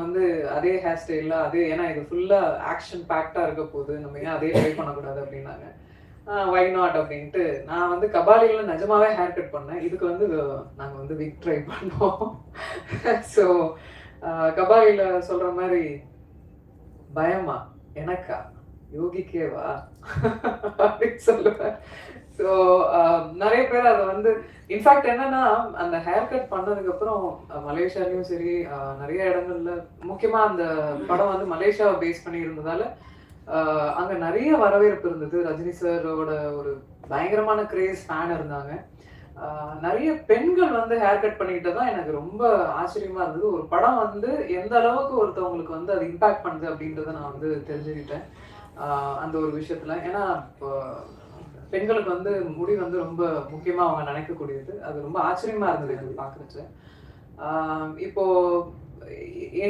வந்து அதே ஹேர் ஸ்டைல்ல அதே ஏன்னா இது ஃபுல்லா ஆக்ஷன் பேக்டா இருக்க போகுது. நம்ம ஏன் அதே ட்ரை பண்ணக்கூடாது அப்டின்னாங்க. வை நாட் அப்டின்ட்டு நான் வந்து கபாலில நிஜமாவே ஹேர் கட் பண்ணேன். இதுக்கு வந்து நாங்க வந்து விக் ட்ரை பண்ணோம். ஸோ கபாலில சொல்ற மாரி பயமா? எனக்கா? யோகிக்கேவா? அப்படின்னு சொல்லுவேன். ஸோ நெறைய பேர் அத வந்து இன்ஃபாக்ட் என்னன்னா, அந்த ஹேர் கட் பண்ணதுக்கப்புறம் மலேசியாலயும் சரி, நெறைய இடங்கள்ல முக்கியமா அந்த படம் வந்து மலேசியாவ பேஸ் பண்ணி இருந்ததால, அங்க நெறைய வரவேற்பு இருந்தது. ரஜினி சாரோட ஒரு பயங்கரமான கிரேஸ் ஃபேன் இருந்தாங்க. நெறைய பெண்கள் வந்து ஹேர் கட் பண்ணிக்கிட்டது தான் எனக்கு ரொம்ப ஆச்சரியமா இருந்தது. ஒரு படம் வந்து எந்த அளவுக்கு ஒருத்தவங்களுக்கு வந்து அது இம்பாக்ட் பண்ணுது அப்படின்றத நான் வந்து தெரிஞ்சுக்கிட்டேன். ஆ அந்த ஒரு விஷயத்துல. ஏன்னா, இப்போ பெண்களுக்கு வந்து முடி வந்து ரொம்ப முக்கியமா அவங்க நினைக்கக்கூடியது. அது ரொம்ப ஆச்சரியமா இருந்தது எனக்கு பார்க்குறச்ச. இப்போ எ எ